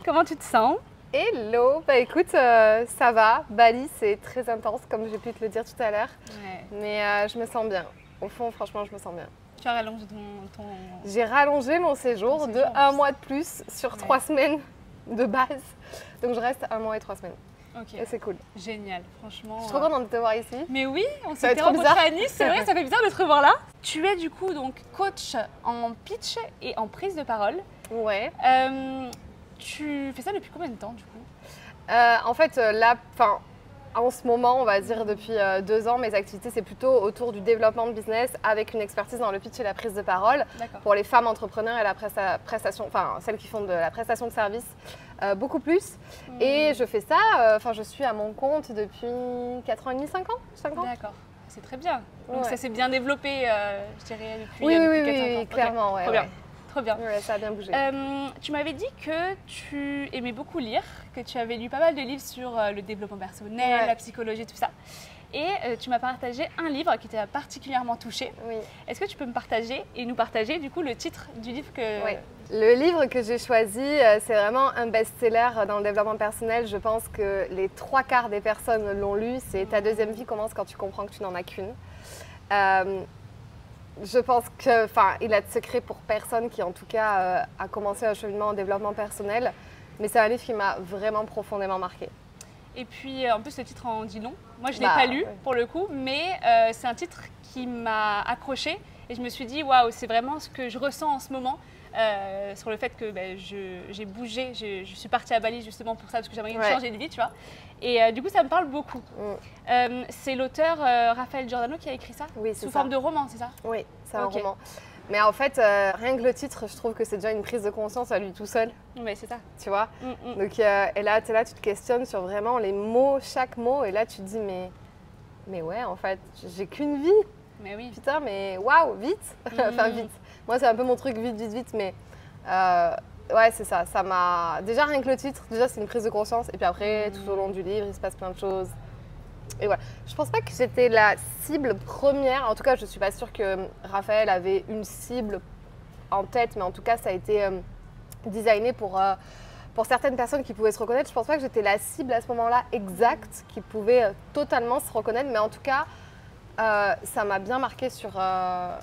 comment tu te sens? Hello, bah écoute, ça va. Bali, c'est très intense, comme j'ai pu te le dire tout à l'heure. Ouais. Mais je me sens bien. Au fond, franchement, je me sens bien. Tu as rallongé ton... J'ai rallongé mon séjour de 1 mois de plus sur 3 semaines de base. Donc je reste 1 mois et 3 semaines. Ok. Et c'est cool. Génial, franchement. Je suis trop contente de te voir ici. Mais oui, on Ça va s'était être trop rencontrés bizarre. à Nice, c'est vrai, ça fait bizarre de te revoir là. Tu es du coup donc coach en pitch et en prise de parole. Ouais. Tu fais ça depuis combien de temps du coup? En fait, là, en ce moment, on va dire depuis 2 ans, mes activités, c'est plutôt autour du développement de business avec une expertise dans le pitch et la prise de parole pour les femmes entrepreneurs et la prestation, enfin celles qui font de la prestation de service beaucoup plus. Et je fais ça, je suis à mon compte depuis 4 ans et demi, 5 ans. D'accord, c'est très bien. Donc Ouais. ça s'est bien développé, je dirais, depuis, Oui, depuis 4-5 oui, ans. oui, clairement. Ok, Ouais, trop bien. ouais. Trop bien. Ouais, ça a bien bougé. Tu m'avais dit que tu aimais beaucoup lire, que tu avais lu pas mal de livres sur le développement personnel, Ouais. la psychologie, tout ça. Et tu m'as partagé un livre qui t'a particulièrement touchée. Oui. Est-ce que tu peux me partager et nous partager du coup le titre du livre que... Oui. Le livre que j'ai choisi, c'est vraiment un best-seller dans le développement personnel. Je pense que les 3/4 des personnes l'ont lu. C'est Ta deuxième vie commence quand tu comprends que tu n'en as qu'une. Je pense qu'il a de secret pour personne qui, en tout cas, a commencé un cheminement en développement personnel. Mais c'est un livre qui m'a vraiment profondément marquée. Et puis en plus le titre en dit long. Moi je ne l'ai Bah, pas lu ouais. pour le coup, mais c'est un titre qui m'a accrochée et je me suis dit waouh, c'est vraiment ce que je ressens en ce moment. Sur le fait que j'ai bougé, je suis partie à Bali justement pour ça, parce que j'aimerais Ouais. changer de vie, tu vois. Et du coup, ça me parle beaucoup. C'est l'auteur Raphaël Giordano qui a écrit ça, Oui, c'est sous ça. forme de roman, c'est ça? Oui, c'est un Ok. roman. Mais en fait, rien que le titre, je trouve que c'est déjà une prise de conscience à lui tout seul, Oui, c'est ça. tu vois. Mm. Donc, et là, tu es là, tu te questionnes sur vraiment les mots, chaque mot. Et là, tu te dis, mais ouais, en fait, j'ai qu'une vie. Mais oui. Putain, mais waouh, vite. Enfin, vite. Moi, c'est un peu mon truc, vite, vite, vite. Mais ouais, c'est ça. Ça m'a. Déjà, rien que le titre, déjà, c'est une prise de conscience. Et puis après, tout au long du livre, il se passe plein de choses. Et voilà. Je pense pas que j'étais la cible première. En tout cas, je suis pas sûre que Raphaël avait une cible en tête. Mais en tout cas, ça a été designé pour certaines personnes qui pouvaient se reconnaître. Je pense pas que j'étais la cible à ce moment-là exacte, qui pouvait totalement se reconnaître. Mais en tout cas, ça m'a bien marqué ça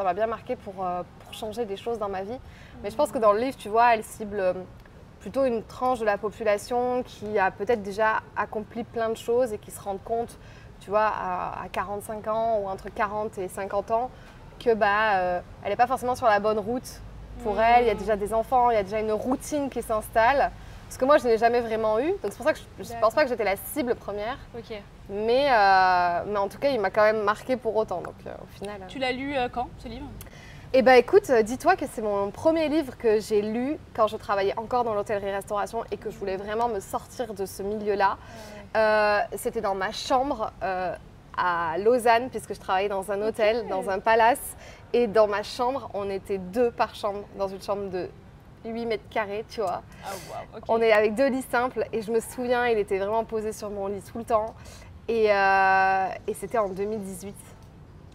m'a bien marqué pour changer des choses dans ma vie. Mais je pense que dans le livre, tu vois, elle cible plutôt une tranche de la population qui a peut-être déjà accompli plein de choses et qui se rendent compte, tu vois, à 45 ans ou entre 40 et 50 ans, que elle n'est pas forcément sur la bonne route pour elle. Il y a déjà des enfants, il y a déjà une routine qui s'installe. Parce que moi, je ne l'ai jamais vraiment eu. Donc c'est pour ça que je ne pense pas que j'étais la cible première. Ok. Mais en tout cas, il m'a quand même marqué pour autant. Donc au final. Tu l'as lu quand, ce livre? Eh bien écoute, dis-toi que c'est mon premier livre que j'ai lu quand je travaillais encore dans l'hôtellerie-restauration et que je voulais vraiment me sortir de ce milieu-là. C'était dans ma chambre à Lausanne, puisque je travaillais dans un hôtel, dans un palace. Et dans ma chambre, on était 2 par chambre, dans une chambre de 8 mètres carrés, tu vois. Ah wow, ok. On est avec 2 lits simples et je me souviens, il était vraiment posé sur mon lit tout le temps. Et c'était en 2018.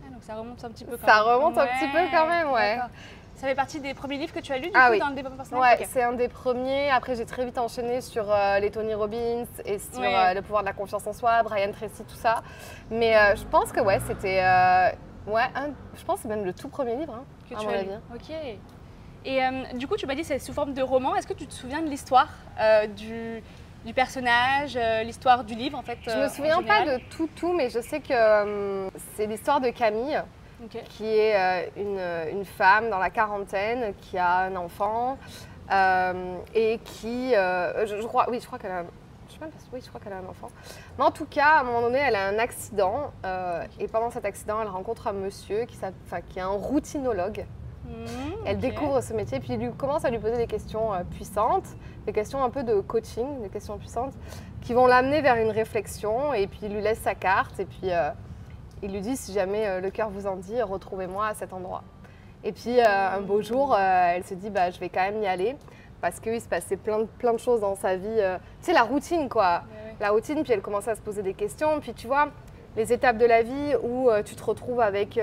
Ah, donc ça remonte un petit peu quand Ça même. remonte un petit peu quand même, ouais. D'accord. Ça fait partie des premiers livres que tu as lus du Ah coup oui. dans le développement personnel? Ouais, Ok. c'est un des premiers. Après, j'ai très vite enchaîné sur les Tony Robbins et sur Ouais. le pouvoir de la confiance en soi, Brian Tracy, tout ça. Mais je pense que ouais, c'était je pense que c'est même le tout premier livre, hein, Que à tu mon as avis. lu. Ok. Et du coup, tu m'as dit que c'est sous forme de roman. Est-ce que tu te souviens de l'histoire du personnage, l'histoire du livre en fait? Je me souviens pas de tout, mais je sais que c'est l'histoire de Camille, Ok. qui est une femme dans la quarantaine, qui a un enfant et qui, je crois qu'elle a, je sais pas, oui, je crois qu'elle a un enfant. Mais en tout cas, à un moment donné, elle a un accident et pendant cet accident, elle rencontre un monsieur qui est un routinologue. Elle ok. découvre ce métier, puis il lui commence à lui poser des questions puissantes, des questions un peu de coaching, des questions puissantes, qui vont l'amener vers une réflexion, et puis il lui laisse sa carte, et puis il lui dit, si jamais le cœur vous en dit, retrouvez-moi à cet endroit. Et puis un beau jour, elle se dit, je vais quand même y aller, parce qu'il se passait plein de choses dans sa vie. Tu sais, la routine, quoi. Ouais. La routine, puis elle commençait à se poser des questions, puis tu vois, les étapes de la vie où tu te retrouves avec...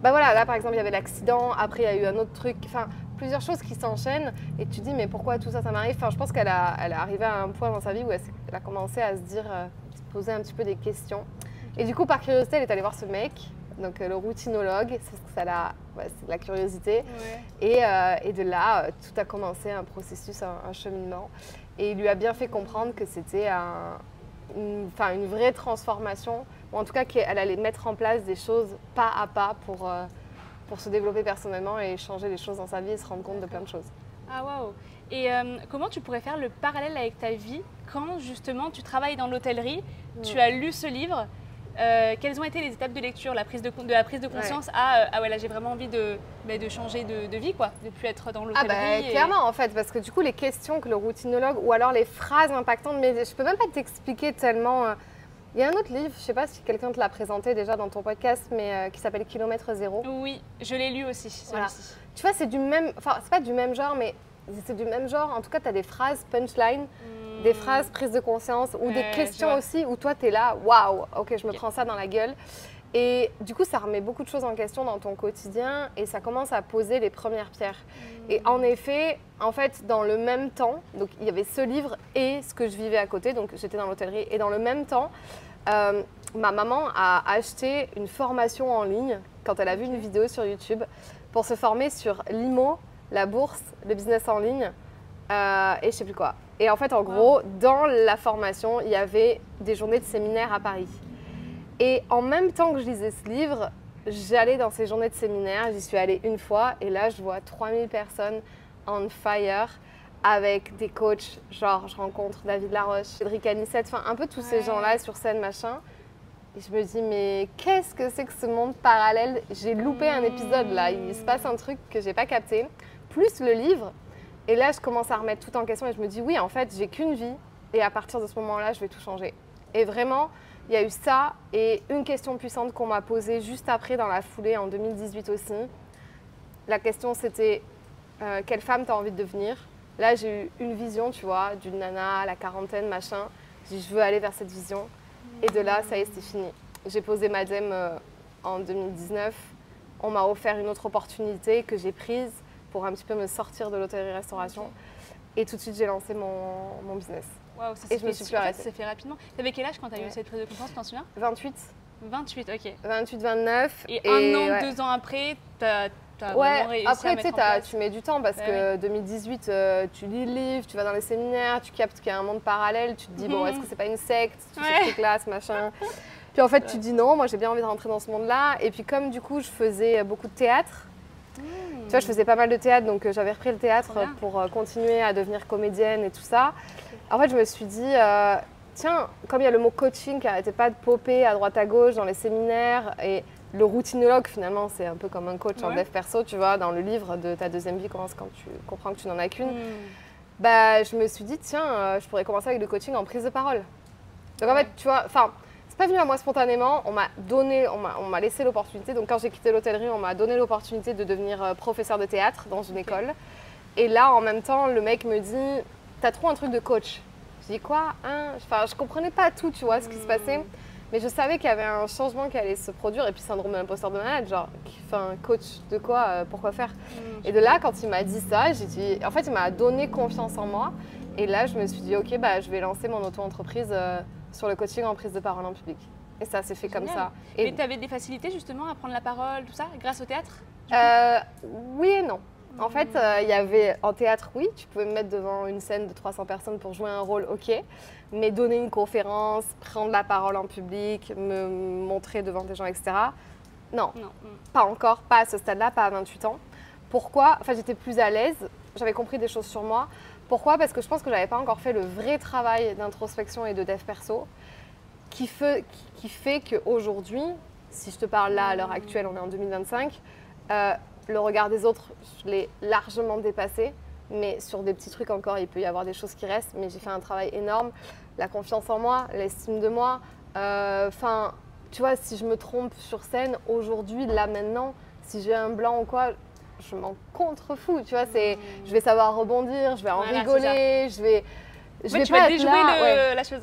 voilà, là par exemple il y avait l'accident, après il y a eu un autre truc, enfin plusieurs choses qui s'enchaînent et tu te dis mais pourquoi tout ça, ça m'arrive. Enfin, je pense elle est arrivée à un point dans sa vie où elle a commencé à se dire, se poser un petit peu des questions. Et du coup, par curiosité, elle est allée voir ce mec, donc le routinologue, c'est de la curiosité. Et de là, tout a commencé, un processus, un cheminement. Et il lui a bien fait comprendre que c'était une vraie transformation, ou en tout cas qu'elle allait mettre en place des choses pas à pas pour se développer personnellement et changer les choses dans sa vie et se rendre compte de plein de choses. Ah waouh! Et comment tu pourrais faire le parallèle avec ta vie quand justement tu travailles dans l'hôtellerie, tu as lu ce livre, quelles ont été les étapes de lecture, la prise de conscience ah ouais là j'ai vraiment envie de changer de vie quoi, de plus être dans l'hôtellerie. Clairement en fait, parce que du coup les questions que le routinologue ou alors les phrases impactantes, mais je peux même pas t'expliquer tellement. Il y a un autre livre, je sais pas si quelqu'un te l'a présenté déjà dans ton podcast, mais qui s'appelle Kilomètre Zéro. Oui, je l'ai lu aussi, celui-ci. Tu vois, c'est du même, enfin c'est pas du même genre, mais c'est du même genre. En tout cas, tu as des phrases punchline, des phrases prise de conscience ou des questions aussi où toi tu es là, waouh, ok, je me prends ça dans la gueule. Et du coup, ça remet beaucoup de choses en question dans ton quotidien et ça commence à poser les premières pierres. Et en effet, en fait, dans le même temps, donc il y avait ce livre et ce que je vivais à côté, donc j'étais dans l'hôtellerie. Et dans le même temps, ma maman a acheté une formation en ligne quand elle a vu une vidéo sur YouTube pour se former sur l'IMO, la bourse, le business en ligne et je sais plus quoi. Et en fait, en gros, dans la formation, il y avait des journées de séminaire à Paris. Et en même temps que je lisais ce livre, j'allais dans ces journées de séminaire, j'y suis allée une fois et là je vois 3000 personnes on fire avec des coachs, genre je rencontre David Laroche, Cédric Anissette, enfin un peu tous ces gens-là sur scène machin. Et je me dis mais qu'est-ce que c'est que ce monde parallèle? J'ai loupé un épisode là, il se passe un truc que j'ai pas capté, plus le livre. Et là je commence à remettre tout en question et je me dis oui en fait j'ai qu'une vie et à partir de ce moment-là je vais tout changer. Et vraiment, il y a eu ça et une question puissante qu'on m'a posée juste après dans la foulée en 2018 aussi. La question c'était quelle femme t'as envie de devenir? Là j'ai eu une vision tu vois, d'une nana à la quarantaine machin. J'ai dit je veux aller vers cette vision et de là ça y est c'était fini. J'ai posé ma DEM en 2019. On m'a offert une autre opportunité que j'ai prise pour un petit peu me sortir de l'hôtellerie-restauration. Et tout de suite j'ai lancé mon business. Wow, ça je me suis plus arrêtée. Ça s'est fait rapidement. T'avais quel âge quand t'as eu cette prise de conscience, tu t'en souviens? 28. 28, ok. 28, 29. Et un an, 2 ans après, t'as vraiment réussi après, à mettre en place. tu mets du temps parce que 2018, tu lis le livre, tu vas dans les séminaires, tu captes qu'il y a un monde parallèle, tu te dis, bon, est-ce que c'est pas une secte, tu fais tes classes, machin. Puis en fait, tu dis non, moi j'ai bien envie de rentrer dans ce monde-là. Et puis comme du coup, je faisais beaucoup de théâtre, tu vois, je faisais pas mal de théâtre, donc j'avais repris le théâtre pour continuer à devenir comédienne et tout ça. En fait, je me suis dit, tiens, comme il y a le mot coaching qui n'arrêtait pas de popper à droite à gauche dans les séminaires, et le routinologue, finalement, c'est un peu comme un coach en dev perso, tu vois, dans le livre de Ta deuxième vie commence quand tu comprends que tu n'en as qu'une. Bah, je me suis dit, tiens, je pourrais commencer avec le coaching en prise de parole. Donc en fait, tu vois, enfin, c'est pas venu à moi spontanément, on m'a laissé l'opportunité. Donc quand j'ai quitté l'hôtellerie, on m'a donné l'opportunité de devenir professeur de théâtre dans une école. Et là, en même temps, le mec me dit, t'as trop un truc de coach. Je dis quoi hein? Enfin, je comprenais pas tout, tu vois, ce qui se passait. Mais je savais qu'il y avait un changement qui allait se produire. Et puis syndrome de l'imposteur de malade, genre, enfin, coach de quoi, pourquoi faire? Et de là, quand il m'a dit ça, j'ai dit, en fait, il m'a donné confiance en moi. Et là, je me suis dit, ok, bah, je vais lancer mon auto-entreprise sur le coaching en prise de parole en public. Et ça s'est fait comme ça. Et tu avais des facilités justement à prendre la parole, tout ça, grâce au théâtre? Oui et non. En fait, il y avait en théâtre, oui, tu pouvais me mettre devant une scène de 300 personnes pour jouer un rôle, ok. Mais donner une conférence, prendre la parole en public, me montrer devant des gens, etc. Non, pas encore, pas à ce stade-là, pas à 28 ans. Pourquoi? Enfin, j'étais plus à l'aise, j'avais compris des choses sur moi. Pourquoi? Parce que je pense que je n'avais pas encore fait le vrai travail d'introspection et de dev perso qui fait qu'aujourd'hui, si je te parle là à l'heure actuelle, on est en 2025, le regard des autres, je l'ai largement dépassé, mais sur des petits trucs encore, il peut y avoir des choses qui restent, mais j'ai fait un travail énorme. La confiance en moi, l'estime de moi. Enfin, tu vois, si je me trompe sur scène, aujourd'hui, là, maintenant, si j'ai un blanc ou quoi, je m'en contrefous, tu vois. Je vais savoir rebondir, je vais en rigoler, je vais pas être là. La chose,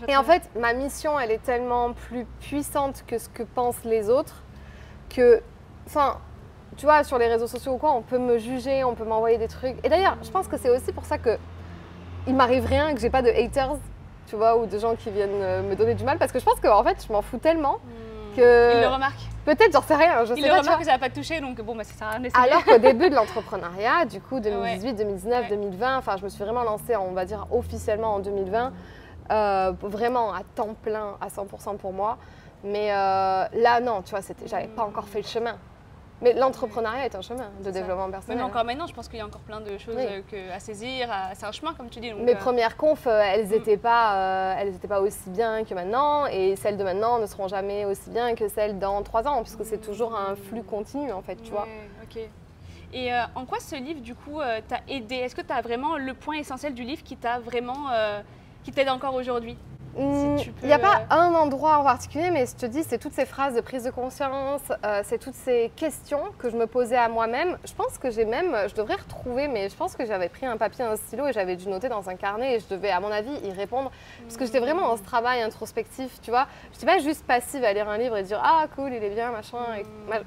Et en fait, ma mission, elle est tellement plus puissante que ce que pensent les autres que, enfin, tu vois, sur les réseaux sociaux ou quoi, on peut me juger, on peut m'envoyer des trucs. Et d'ailleurs, je pense que c'est aussi pour ça que il m'arrive rien, que j'ai pas de haters, tu vois, ou de gens qui viennent me donner du mal, parce que je pense qu'en fait, je m'en fous tellement que... Il le remarque. Peut-être, j'en sais rien, je sais Il le pas. remarque que ça va pas te toucher, donc bon, bah, ça sert à rien d'essayer. Alors qu'au début de l'entrepreneuriat, du coup, 2018, Ouais. 2019, 2020, enfin, je me suis vraiment lancée, on va dire, officiellement en 2020, vraiment à temps plein, à 100% pour moi. Mais là, non, tu vois, j'avais pas encore fait le chemin. Mais l'entrepreneuriat est un chemin de développement personnel. Même encore maintenant, je pense qu'il y a encore plein de choses à saisir. C'est un chemin, comme tu dis. Donc, Mes premières confs, elles n'étaient pas aussi bien que maintenant. Et celles de maintenant ne seront jamais aussi bien que celles dans 3 ans, puisque c'est toujours un flux continu, en fait, tu vois. Ok. Et en quoi ce livre, du coup, t'a aidé? Est-ce que tu as vraiment le point essentiel du livre qui t'a vraiment, qui t'aide encore aujourd'hui? Il n'y a pas un endroit en particulier, mais je te dis, c'est toutes ces phrases de prise de conscience, c'est toutes ces questions que je me posais à moi-même. Je pense que je devrais retrouver, mais je pense que j'avais pris un papier, un stylo et j'avais dû noter dans un carnet et je devais, à mon avis, y répondre. Parce que j'étais vraiment dans ce travail introspectif, tu vois. Je n'étais pas juste passive à lire un livre et dire « Ah, cool, il est bien, machin. »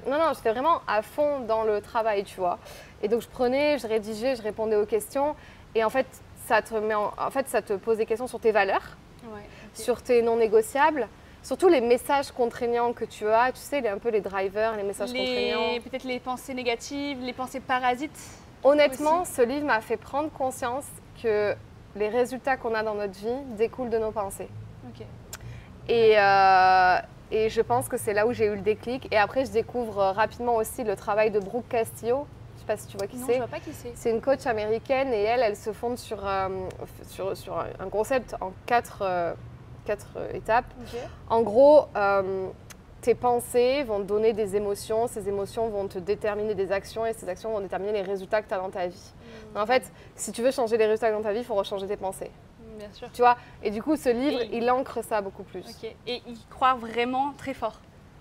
Non, j'étais vraiment à fond dans le travail, tu vois. Et donc, je prenais, je rédigeais, je répondais aux questions. Et en fait, ça te pose des questions sur tes valeurs. Ouais, sur tes non négociables, surtout les messages contraignants que tu as, tu sais, un peu les drivers, les messages contraignants. Peut-être les pensées négatives, les pensées parasites. Honnêtement, aussi. ce livre m'a fait prendre conscience que les résultats qu'on a dans notre vie découlent de nos pensées. Ok. Et je pense que c'est là où j'ai eu le déclic. Et après, je découvre rapidement aussi le travail de Brooke Castillo. Je ne sais pas si tu vois qui c'est. Non, je vois pas qui c'est. C'est une coach américaine et elle se fonde sur un concept en 4 étapes. Okay. En gros, tes pensées vont te donner des émotions, ces émotions vont te déterminer des actions et ces actions vont déterminer les résultats que tu as dans ta vie. En fait, si tu veux changer les résultats dans ta vie, il faut rechanger tes pensées. Bien sûr. Tu vois? Et du coup, ce livre, il ancre ça beaucoup plus. Ok. Et y croire vraiment très fort.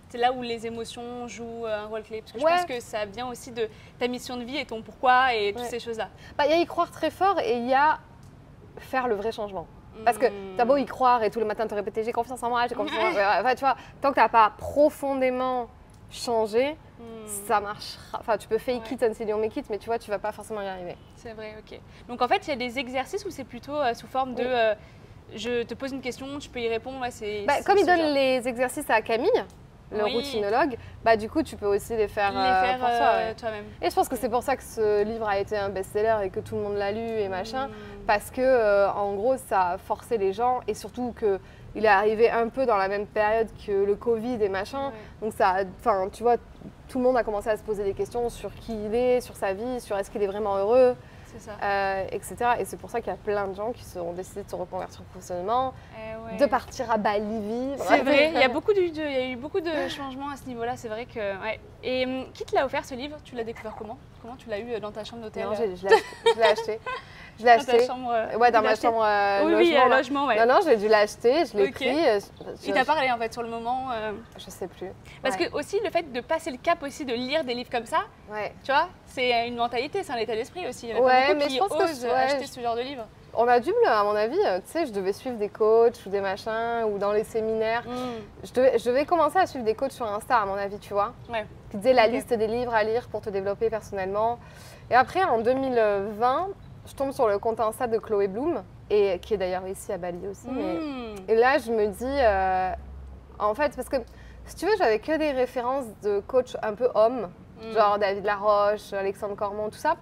C'est là où les émotions jouent un rôle clé. Parce que je pense que ça vient aussi de ta mission de vie et ton pourquoi et toutes ces choses-là. Il y a y croire très fort et il y a faire le vrai changement. Parce que t'as beau y croire et tous les matins te répéter j'ai confiance en moi, j'ai confiance en moi. Enfin, tu vois, tant que t'as pas profondément changé, ça marchera. Enfin, tu peux fake it until you make it, mais tu vois, tu vas pas forcément y arriver. C'est vrai, ok. Donc en fait, il y a des exercices où c'est plutôt sous forme de je te pose une question, tu peux y répondre. Comme il donne les exercices à Camille, le routinologue, du coup, tu peux aussi les faire, pour toi-même. Et je pense que c'est pour ça que ce livre a été un best-seller et que tout le monde l'a lu et machin, parce que en gros, ça a forcé les gens et surtout qu'il est arrivé un peu dans la même période que le Covid et machin. Donc tu vois, tout le monde a commencé à se poser des questions sur qui il est, sur sa vie, sur est-ce qu'il est vraiment heureux. Etc. Et c'est pour ça qu'il y a plein de gens qui ont décidé de se reconvertir professionnellement, de partir à Bali vivre. C'est vrai, il y a eu beaucoup de changements à ce niveau-là, c'est vrai que... Ouais. Et qui te l'a offert ce livre? Tu l'as découvert comment? Comment tu l'as eu dans ta chambre d'hôtel? Non, je l'ai acheté. Je l'ai acheté. Dans ta chambre dans ma chambre logement, ouais. Non, j'ai dû l'acheter, je l'ai pris. Il t'a parlé en fait sur le moment Je sais plus. Parce que aussi le fait de passer le cap aussi de lire des livres comme ça, tu vois, c'est une mentalité, c'est un état d'esprit aussi. Il y en a beaucoup qui osent acheter ce genre de livre. On a dû, à mon avis, tu sais, je devais suivre des coachs ou des machins ou dans les séminaires. Je devais commencer à suivre des coachs sur Insta, à mon avis, tu vois. Qui disaient la liste des livres à lire pour te développer personnellement. Et après, en 2020, je tombe sur le compte Insta de Chloé Bloom, et qui est d'ailleurs ici à Bali aussi. Et là, je me dis, en fait, parce que si tu veux, j'avais que des références de coachs un peu hommes, genre David Laroche, Alexandre Cormon, tout ça.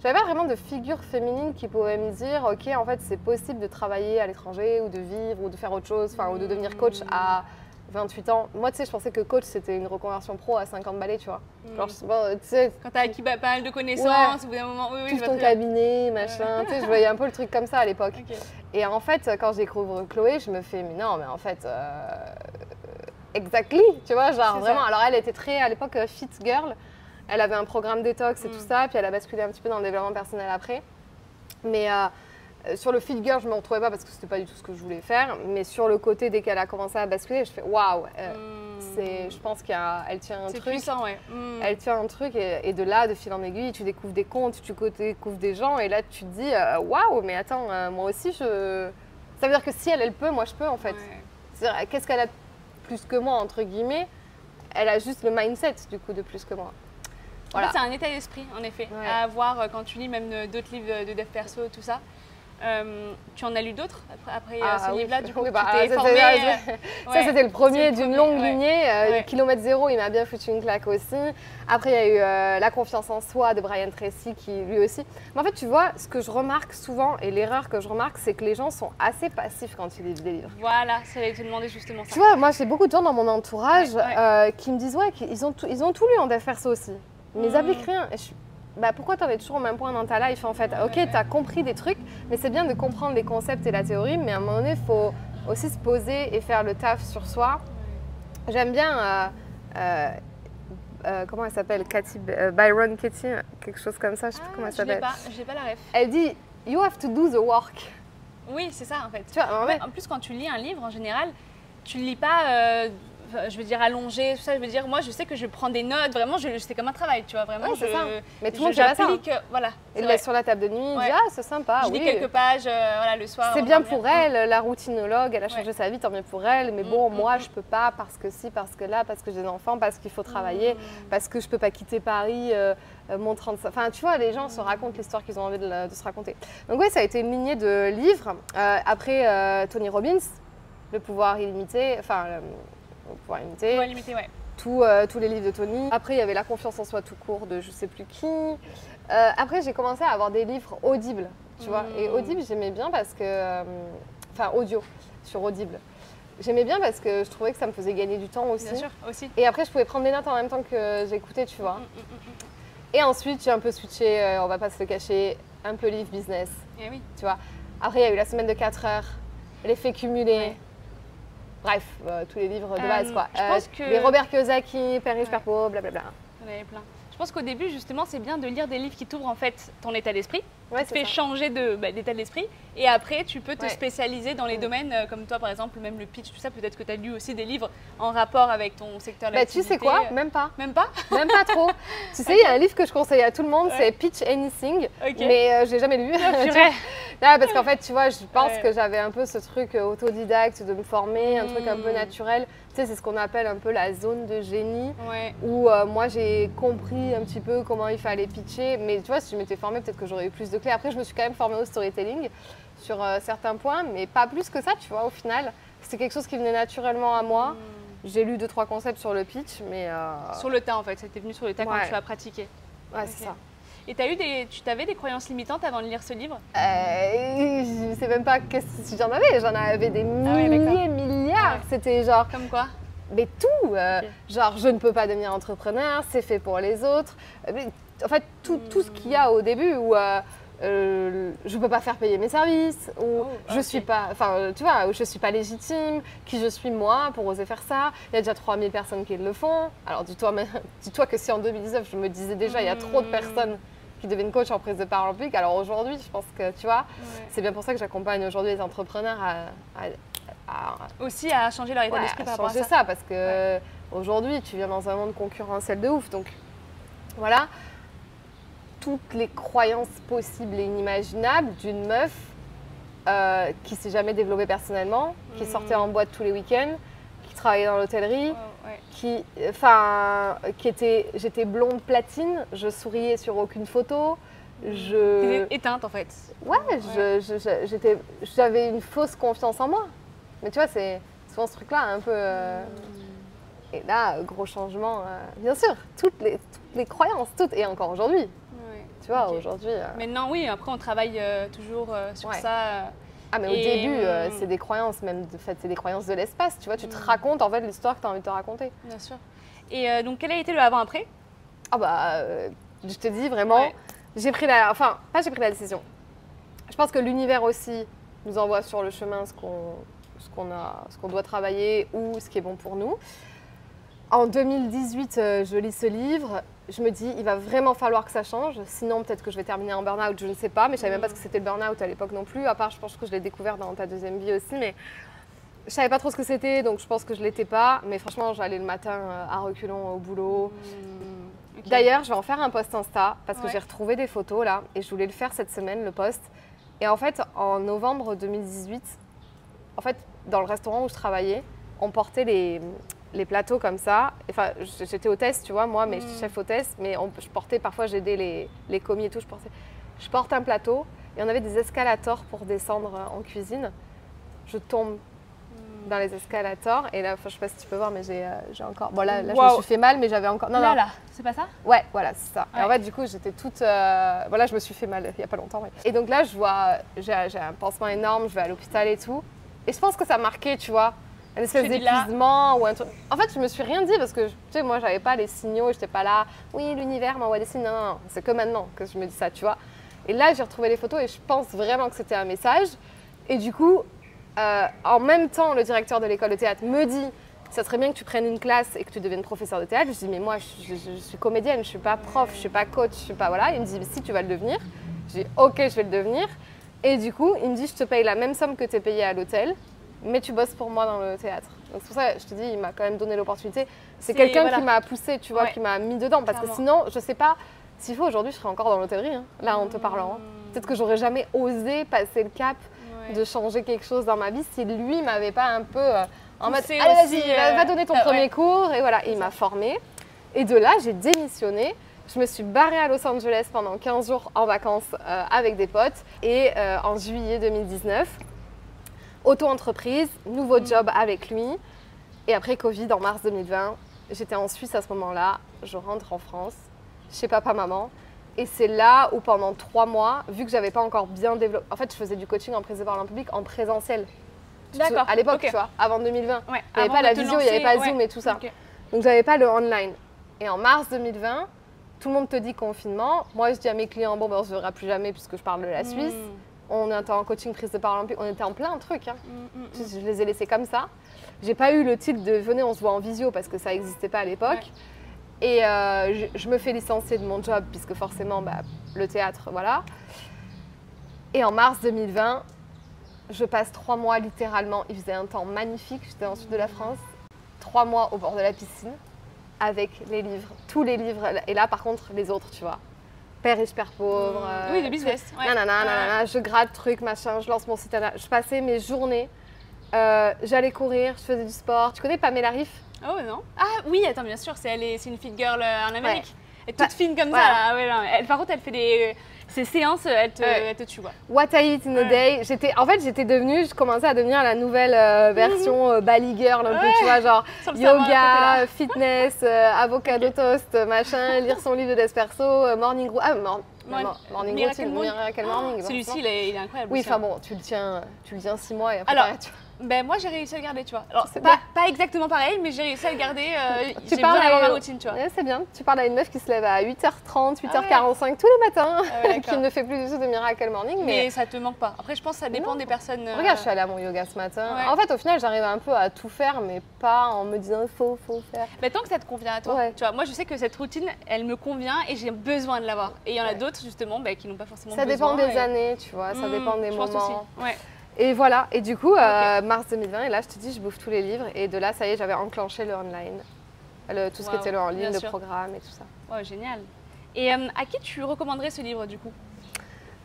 J'avais pas vraiment de figure féminine qui pouvait me dire, ok, en fait, c'est possible de travailler à l'étranger ou de vivre ou de faire autre chose, ou de devenir coach à 28 ans. Moi, tu sais, je pensais que coach, c'était une reconversion pro à 50 balais, tu vois. Genre, tu sais, quand t'as acquis pas mal de connaissances, au bout d'un moment, tout ton cabinet, machin, tu sais, je voyais un peu le truc comme ça à l'époque. Et en fait, quand je découvre Chloé, je me fais, mais non, mais en fait, exactly, tu vois, genre vraiment. Alors, elle était très, à l'époque, fit girl. Elle avait un programme détox et tout ça, puis elle a basculé un petit peu dans le développement personnel après. Mais sur le fit girl, je ne me retrouvais pas parce que c'était pas du tout ce que je voulais faire. Mais sur le côté, dès qu'elle a commencé à basculer, je fais waouh, je pense qu'elle tient un truc. C'est puissant, ouais. Elle tient un truc et de là, de fil en aiguille, tu découvres des comptes, tu découvres des gens et là, tu te dis waouh, mais attends, moi aussi, ça veut dire que si elle peut, moi je peux en fait. C'est-à-dire, qu'est-ce qu'elle a de plus que moi, entre guillemets? Elle a juste le mindset du coup de plus que moi. Voilà. En fait, c'est un état d'esprit, en effet, à avoir quand tu lis même d'autres livres de dev perso, tout ça. Tu en as lu d'autres après ce livre-là, du coup, tu t'es formée. Ça, c'était le premier d'une longue ouais. lignée. Kilomètre zéro, il m'a bien foutu une claque aussi. Après, il y a eu La confiance en soi de Brian Tracy, qui lui aussi. Mais en fait, tu vois, ce que je remarque souvent, et l'erreur que je remarque, c'est que les gens sont assez passifs quand ils lisent des livres. Voilà, ça allait te demander justement ça. Tu vois, moi, j'ai beaucoup de gens dans mon entourage qui me disent, ouais, qu'ils ont tout lu en dev perso aussi. Mais ils appliquent rien. Et bah, pourquoi tu en es toujours au même point dans ta life en fait? Ok, tu as compris des trucs, mais c'est bien de comprendre les concepts et la théorie, mais à un moment donné, il faut aussi se poser et faire le taf sur soi. J'aime bien, comment elle s'appelle? Byron Katie, quelque chose comme ça, je sais plus comment elle s'appelle. Je n'ai pas la ref. Elle dit, you have to do the work. Oui, c'est ça en fait. Tu vois, en plus, quand tu lis un livre, en général, tu ne lis pas... je veux dire allongé, tout ça, je veux dire, moi je sais que je prends des notes, vraiment, c'est comme un travail, tu vois, vraiment. C'est ça. Mais tout le monde fait pas ça. Voilà. Il le laisse sur la table de nuit, il dit, ah, c'est sympa. Je lis quelques pages, voilà, le soir. C'est bien pour elle, la routinologue, elle a changé sa vie, tant mieux pour elle. Mais bon, moi, je peux pas parce que si, parce que là, parce que j'ai des enfants, parce qu'il faut travailler, parce que je peux pas quitter Paris, mon 35. Enfin, tu vois, les gens se racontent l'histoire qu'ils ont envie de se raconter. Donc oui, ça a été une lignée de livres. Après, Tony Robbins, Le pouvoir illimité, enfin... pouvoir limiter, tous les livres de Tony. Après, il y avait La confiance en soi tout court de je sais plus qui. Après, j'ai commencé à avoir des livres audibles, tu vois. Et audible, j'aimais bien parce que... Enfin, audio, sur Audible. J'aimais bien parce que je trouvais que ça me faisait gagner du temps aussi. Bien sûr, aussi. Et après, je pouvais prendre des notes en même temps que j'écoutais, tu vois. Et ensuite, j'ai un peu switché, on va pas se le cacher, un peu livre business. Eh oui. Tu vois. Après, il y a eu La semaine de 4 heures, L'effet cumulé. Ouais. Bref, tous les livres de base, quoi. Je pense que... Les Robert Kiyosaki, Père riche, Père pauvre, blablabla. On avait plein. Je pense qu'au début, justement, c'est bien de lire des livres qui t'ouvrent en fait ton état d'esprit, Ouais, qui te fait changer d'état d'esprit. Et après, tu peux te spécialiser dans les domaines comme toi, par exemple, même le pitch, tout ça. Peut-être que tu as lu aussi des livres en rapport avec ton secteur d'activité. Tu sais quoi? Même pas. Même pas? Même pas trop. Tu sais, il y a un livre que je conseille à tout le monde, c'est Pitch Anything. Mais je l'ai jamais lu. Non, parce qu'en fait, tu vois, je pense que j'avais un peu ce truc autodidacte de me former, un truc un peu naturel. Tu sais, c'est ce qu'on appelle un peu la zone de génie, où moi j'ai compris un petit peu comment il fallait pitcher. Mais tu vois, si je m'étais formée, peut-être que j'aurais eu plus de clés. Après, je me suis quand même formée au storytelling sur certains points, mais pas plus que ça, tu vois, au final. C'était quelque chose qui venait naturellement à moi. J'ai lu 2-3 concepts sur le pitch, mais... Sur le tas, en fait. C'était venu sur le tas quand tu as pratiqué. Ouais, c'est ça. Et tu avais des croyances limitantes avant de lire ce livre? Je sais même pas si j'en avais. J'en avais des milliers, milliards. C'était genre... Comme quoi? Mais tout. Genre, je ne peux pas devenir entrepreneur, c'est fait pour les autres. En fait, tout ce qu'il y a au début où... je ne peux pas faire payer mes services, ou je suis pas, enfin, tu vois, je suis pas légitime, qui je suis moi pour oser faire ça. Il y a déjà 3000 personnes qui le font. Alors dis-toi que si en 2019 je me disais déjà il y a trop de personnes qui deviennent coach en prise de parole publique, alors aujourd'hui je pense que tu vois, c'est bien pour ça que j'accompagne aujourd'hui les entrepreneurs aussi à changer leur état d'esprit par rapport à ça. Parce que aujourd'hui tu viens dans un monde concurrentiel de ouf, donc voilà. Toutes les croyances possibles et inimaginables d'une meuf qui s'est jamais développée personnellement, qui sortait en boîte tous les week-ends, qui travaillait dans l'hôtellerie, j'étais blonde platine, je souriais sur aucune photo. T'étais éteinte en fait. J'avais une fausse confiance en moi. Mais tu vois, c'est souvent ce truc-là un peu... Et là, gros changement, bien sûr, toutes les croyances, et encore aujourd'hui. Tu vois, aujourd'hui... Maintenant, oui, après on travaille toujours sur ça. Ah, mais au début, c'est des croyances, même, de fait, c'est des croyances de l'espace, tu vois, tu te racontes en fait l'histoire que tu as envie de te raconter. Bien sûr. Et donc, quel a été le avant-après? Ah bah, je te dis vraiment, j'ai pris la décision. Je pense que l'univers aussi nous envoie sur le chemin ce qu'on doit travailler ou ce qui est bon pour nous. En 2018, je lis ce livre. Je me dis, il va vraiment falloir que ça change. Sinon, peut-être que je vais terminer en burn-out, je ne sais pas. Mais je ne savais même pas ce que c'était le burn-out à l'époque non plus. À part, je pense que je l'ai découvert dans ta deuxième vie aussi. Mais je ne savais pas trop ce que c'était, donc je pense que je ne l'étais pas. Mais franchement, j'allais le matin à reculons au boulot. D'ailleurs, je vais en faire un post Insta parce que j'ai retrouvé des photos là. Et je voulais le faire cette semaine, le post. Et en fait, en novembre 2018, en fait, dans le restaurant où je travaillais, on portait les plateaux comme ça. Enfin, j'étais hôtesse, tu vois, moi, mais j'étais chef hôtesse, mais je portais, parfois j'aidais les commis et tout, je porte un plateau et on avait des escalators pour descendre en cuisine. Je tombe dans les escalators et là, je sais pas si tu peux voir, mais j'ai encore. Bon, là je me suis fait mal, mais j'avais encore. Non, là, c'est pas ça? Ouais, voilà, c'est ça. Ouais. Et en fait, du coup, j'étais toute. Voilà, je me suis fait mal il y a pas longtemps. Ouais. Et donc là, je vois, j'ai un pansement énorme, je vais à l'hôpital et tout. Et je pense que ça a marqué, tu vois, un espèce d'épuisement ou un truc. En fait, je me suis rien dit parce que, tu sais, moi, j'avais pas les signaux, j'étais pas là. Oui, l'univers m'envoie des signes. Non, non, non. C'est que maintenant que je me dis ça, tu vois. Et là, j'ai retrouvé les photos et je pense vraiment que c'était un message. Et du coup. En même temps, le directeur de l'école de théâtre me dit ça serait bien que tu prennes une classe et que tu deviennes professeur de théâtre. Je dis mais moi je suis comédienne, je ne suis pas prof, je ne suis pas coach, je suis pas voilà. Il me dit si tu vas le devenir. Je dis ok, je vais le devenir. Et du coup, il me dit je te paye la même somme que tu es payé à l'hôtel, mais tu bosses pour moi dans le théâtre. Donc c'est pour ça que je te dis, il m'a quand même donné l'opportunité. C'est quelqu'un qui m'a poussé, tu vois, qui m'a mis dedans. Parce que sinon, je ne sais pas, s'il faut aujourd'hui, je serais encore dans l'hôtellerie, hein, là en te parlant. Hein. Peut-être que j'aurais jamais osé passer le cap de changer quelque chose dans ma vie si lui m'avait pas un peu en mode allez vas-y va donner ton premier cours et voilà, il m'a formée et de là j'ai démissionné, je me suis barrée à Los Angeles pendant 15 jours en vacances avec des potes et en juillet 2019 auto-entreprise, nouveau job avec lui et après Covid en mars 2020 j'étais en Suisse à ce moment-là, je rentre en France chez papa maman. Et c'est là où pendant 3 mois, vu que j'avais pas encore bien développé, en fait je faisais du coaching en prise de parole en public en présentiel. D'accord. À l'époque, tu vois, avant 2020. Ouais, il n'y avait pas la visio, il n'y avait pas Zoom et tout ça. Okay. Donc j'avais pas le online. Et en mars 2020, tout le monde te dit confinement. Moi je dis à mes clients, bon ben on se verra plus jamais puisque je parle de la Suisse. On était en coaching prise de parole en public, on était en plein truc. Hein. Je les ai laissés comme ça. J'ai pas eu le titre de venez on se voit en visio parce que ça n'existait pas à l'époque. Ouais. Et je me fais licencier de mon job puisque forcément le théâtre, voilà. Et en mars 2020, je passe 3 mois littéralement, il faisait un temps magnifique, j'étais dans le sud de la France, 3 mois au bord de la piscine avec les livres, tous les livres. Et là par contre les autres, tu vois, Père riche, Père pauvre. Oui, le business. Nanana, je gratte truc, machin, je lance mon site internet. Je passais mes journées, j'allais courir, je faisais du sport. Tu connais Pamela Reif? Oh non. Ah oui, attends, bien sûr, c'est une fit girl en Amérique. Ouais. Elle est toute fine comme ça. Là. Ouais, non. Elle, par contre, elle fait ses séances, elle te tue. Quoi. What I eat in a day. Je commençais à devenir la nouvelle version Bali girl, un peu, tu vois, genre yoga, fitness, avocado toast, machin, lire son livre d'espresso, morning routine. Morning routine, Miracle Morning. Celui-ci, il est incroyable. Oui, enfin bon, tu le tiens 6 mois et après tu vois. Ben moi j'ai réussi à le garder, tu vois. Alors pas exactement pareil, mais j'ai réussi à le garder. J'ai besoin d'avoir ma routine, tu vois. Ouais, c'est bien. Tu parles à une meuf qui se lève à 8h30, 8h45 tous les matins, qui ne fait plus du tout de Miracle Morning. Mais ça te manque pas. Après je pense que ça dépend des personnes. Regarde, je suis allée à mon yoga ce matin. Ouais. En fait au final j'arrive un peu à tout faire, mais pas en me disant faut faire. Mais tant que ça te convient à toi. Tu vois, moi je sais que cette routine, elle me convient et j'ai besoin de l'avoir. Et il y en a d'autres justement qui n'ont pas forcément besoin. Ça dépend des années, tu vois. Ça dépend des moments. Je pense aussi. Ouais. Et voilà, et du coup, mars 2020, et là je te dis, je bouffe tous les livres, et de là, ça y est, j'avais enclenché le online, tout ce qui était le en ligne, le programme et tout ça. Wow, génial. Et à qui tu recommanderais ce livre du coup?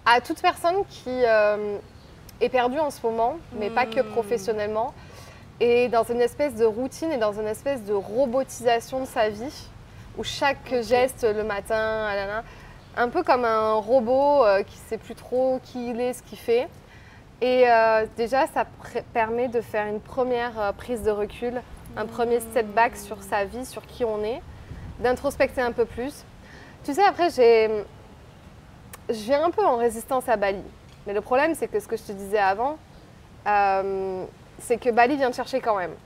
À toute personne qui est perdue en ce moment, mais pas que professionnellement, et dans une espèce de routine et dans une espèce de robotisation de sa vie, où chaque geste le matin, un peu comme un robot qui ne sait plus trop qui il est, ce qu'il fait. Et déjà, ça permet de faire une première prise de recul, un premier step back sur sa vie, sur qui on est, d'introspecter un peu plus. Tu sais, après, je viens un peu en résistance à Bali. Mais le problème, c'est que ce que je te disais avant, c'est que Bali vient te chercher quand même.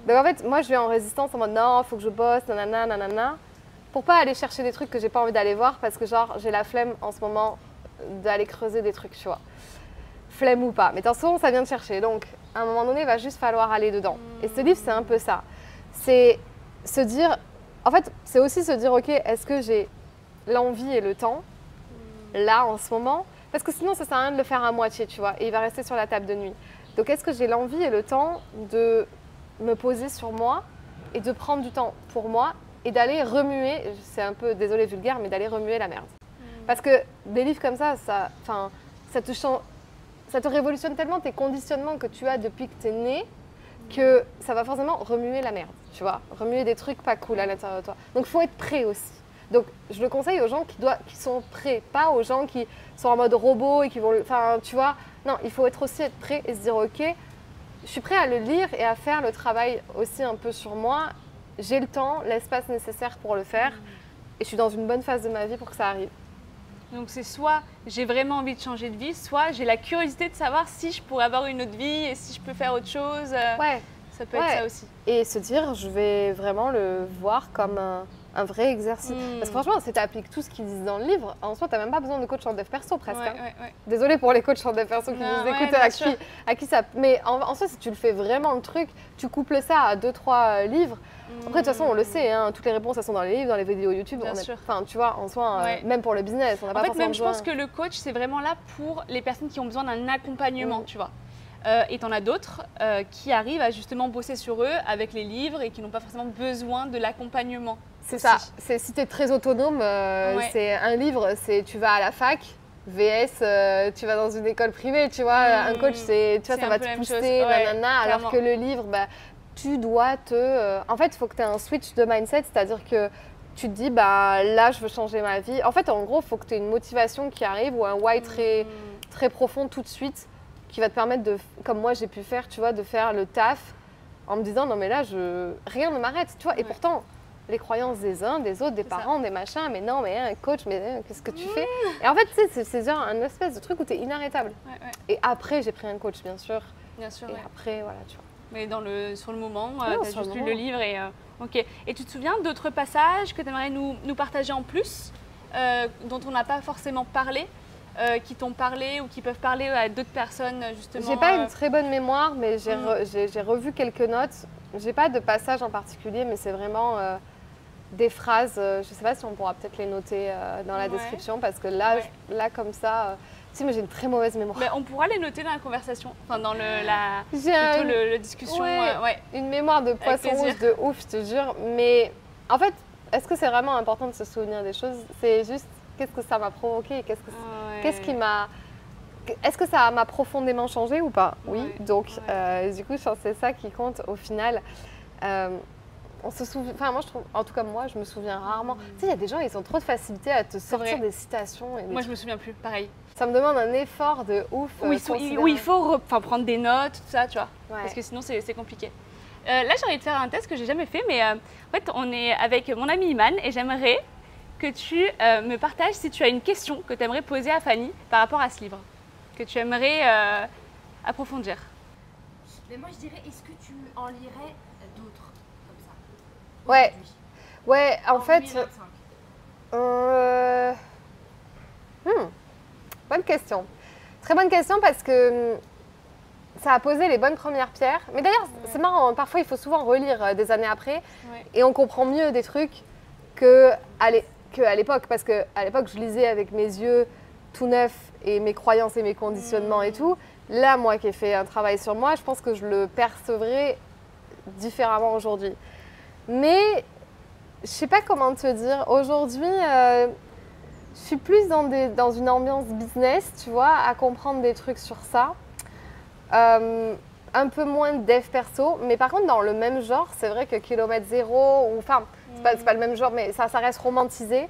Donc en fait, moi, je viens en résistance en mode non, il faut que je bosse, nanana, nanana, pour pas aller chercher des trucs que j'ai pas envie d'aller voir parce que genre, j'ai la flemme en ce moment d'aller creuser des trucs, tu vois. Flemme ou pas, mais de toute façon ça vient de chercher, donc à un moment donné il va juste falloir aller dedans. Et ce livre c'est un peu ça, c'est se dire, en fait c'est aussi se dire ok, est-ce que j'ai l'envie et le temps là en ce moment, parce que sinon ça sert à rien de le faire à moitié, tu vois, et il va rester sur la table de nuit. Donc est-ce que j'ai l'envie et le temps de me poser sur moi et de prendre du temps pour moi et d'aller remuer, c'est un peu désolé vulgaire, mais d'aller remuer la merde. Parce que des livres comme ça te change. Ça te révolutionne tellement tes conditionnements que tu as depuis que tu es né que ça va forcément remuer la merde. tu vois, remuer des trucs pas cool à l'intérieur de toi. Donc, il faut être prêt aussi. Donc, je le conseille aux gens qui sont prêts, pas aux gens qui sont en mode robot et qui vont, enfin, tu vois. Non, il faut aussi être prêt et se dire, ok, je suis prêt à le lire et à faire le travail aussi un peu sur moi. J'ai le temps, l'espace nécessaire pour le faire et je suis dans une bonne phase de ma vie pour que ça arrive. Donc c'est soit j'ai vraiment envie de changer de vie, soit j'ai la curiosité de savoir si je pourrais avoir une autre vie et si je peux faire autre chose. Ouais. Ça peut être ça aussi. Et se dire, je vais vraiment le voir comme un vrai exercice. Parce que franchement, si tu appliques tout ce qu'ils disent dans le livre, en soi, tu n'as même pas besoin de coach en dev perso presque. Désolée pour les coachs en dev perso qui nous écoutent, à qui ça... Mais en soi, si tu le fais vraiment le truc, tu couples ça à 2-3 livres. Après, de toute façon, on le sait, hein, toutes les réponses, elles sont dans les livres, dans les vidéos YouTube. Enfin, tu vois, en soi, même pour le business, on n'a pas forcément besoin. Je pense que le coach, c'est vraiment là pour les personnes qui ont besoin d'un accompagnement, tu vois. Et t'en as d'autres qui arrivent à justement bosser sur eux avec les livres et qui n'ont pas forcément besoin de l'accompagnement. C'est ça. Si tu es très autonome, c'est un livre, c'est tu vas à la fac, VS, tu vas dans une école privée, tu vois. Un coach, tu vois, ça va te pousser, nanana, alors que le livre, bah, tu dois en fait, il faut que tu aies un switch de mindset, c'est-à-dire que tu te dis, bah, là, je veux changer ma vie. En fait, en gros, il faut que tu aies une motivation qui arrive ou un why très, très profond tout de suite qui va te permettre de, comme moi j'ai pu faire, tu vois, de faire le taf en me disant non mais là, rien ne m'arrête, tu vois. Et pourtant, les croyances des uns, des autres, des parents, des machins, mais non, mais un coach, mais qu'est-ce que tu fais? Et en fait, tu sais, c'est genre un espèce de truc où tu es inarrêtable. Et après, j'ai pris un coach, bien sûr. Et après, voilà, tu vois. Mais sur le moment, tu as juste lu le livre et ok. Et tu te souviens d'autres passages que tu aimerais nous partager en plus, dont on n'a pas forcément parlé, qui t'ont parlé ou qui peuvent parler à d'autres personnes justement? J'ai pas une très bonne mémoire, mais j'ai revu quelques notes. J'ai pas de passage en particulier, mais c'est vraiment des phrases. Je sais pas si on pourra peut-être les noter dans la description, parce que là comme ça... Si, mais j'ai une très mauvaise mémoire. Mais on pourra les noter dans la conversation, enfin dans la discussion. Une mémoire de poisson rouge de ouf, je te jure. Mais en fait, est-ce que c'est vraiment important de se souvenir des choses? C'est juste qu'est-ce que ça m'a provoqué, qu'est-ce qui m'a... Est-ce que ça m'a profondément changé ou pas? Oui, donc du coup, c'est ça qui compte au final. On se souvient, enfin moi je trouve, en tout cas moi je me souviens rarement. Tu sais, il y a des gens, ils ont trop de facilité à te sortir des citations. Moi je me souviens plus, pareil. Ça me demande un effort de ouf. Où il faut prendre des notes, tout ça, tu vois. Parce que sinon c'est compliqué. Là j'ai envie de faire un test que j'ai jamais fait, mais en fait on est avec mon ami Iman et j'aimerais que tu me partages si tu as une question que tu aimerais poser à Fanny par rapport à ce livre, que tu aimerais approfondir. Mais moi je dirais, est-ce que tu en lirais d'autres? Ouais, en fait, bonne question. Très bonne question parce que ça a posé les bonnes premières pierres. Mais d'ailleurs, c'est marrant, parfois il faut souvent relire des années après et on comprend mieux des trucs qu'à l'époque. Parce qu'à l'époque, je lisais avec mes yeux tout neufs et mes croyances et mes conditionnements et tout. Là, moi qui ai fait un travail sur moi, je pense que je le percevrai différemment aujourd'hui. Mais je sais pas comment te dire. Aujourd'hui, je suis plus dans une ambiance business, tu vois, à comprendre des trucs sur ça. Un peu moins de dev perso, mais par contre dans le même genre, c'est vrai que Kilomètre Zéro, enfin c'est pas le même genre, mais ça reste romantisé.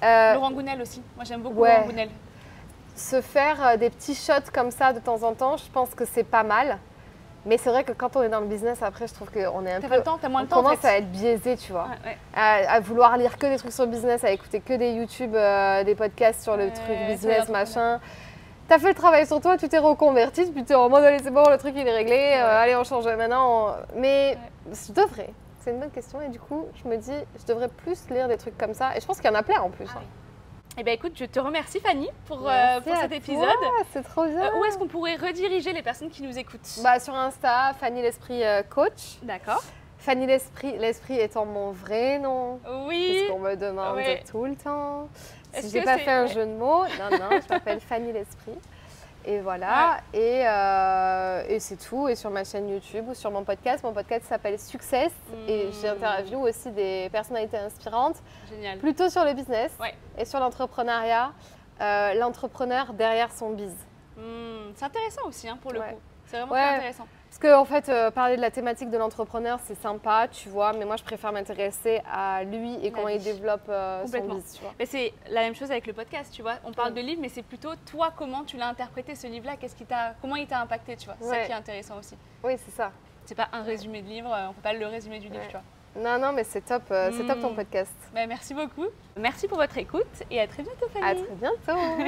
Laurent Gounel aussi, moi j'aime beaucoup Laurent Gounel. Se faire des petits shots comme ça de temps en temps, je pense que c'est pas mal. Mais c'est vrai que quand on est dans le business, après, je trouve qu'on est un peu... T'as moins de temps, on commence à être biaisé, tu vois. À vouloir lire que des trucs sur le business, à écouter que des YouTube, des podcasts sur le truc business, machin. T'as fait le travail sur toi, tu t'es reconverti, puis t'es en mode, allez, c'est bon, le truc, il est réglé, allez, on change maintenant. Mais je devrais. C'est une bonne question. Et du coup, je me dis, je devrais plus lire des trucs comme ça. Et je pense qu'il y en a plein en plus. Eh bien écoute, je te remercie Fanny pour cet épisode. C'est trop bien. Où est-ce qu'on pourrait rediriger les personnes qui nous écoutent? Sur Insta, Fanny l'Esprit Coach. D'accord. Fanny l'Esprit étant mon vrai nom. Oui. C'est ce qu'on me demande tout le temps. Si j'ai pas fait un jeu de mots, non, je m'appelle Fanny l'Esprit. Et voilà, et c'est tout. Et sur ma chaîne YouTube ou sur mon podcast s'appelle Success et j'interviewe aussi des personnalités inspirantes. Génial. Plutôt sur le business et sur l'entrepreneuriat, l'entrepreneur derrière son biz. C'est intéressant aussi pour le coup, c'est vraiment très intéressant. Parce que en fait, parler de la thématique de l'entrepreneur, c'est sympa, tu vois, mais moi je préfère m'intéresser à lui et comment il développe son Complètement. business, tu vois. Mais c'est la même chose avec le podcast, tu vois. On parle de livre, mais c'est plutôt toi, comment tu l'as interprété ce livre-là, comment il t'a impacté, tu vois. C'est ça qui est intéressant aussi. Oui, c'est ça. C'est pas un résumé de livre, on peut pas le résumé du livre, tu vois. Non, non, mais c'est top ton podcast. Merci beaucoup. Merci pour votre écoute et à très bientôt, Fanny. À très bientôt.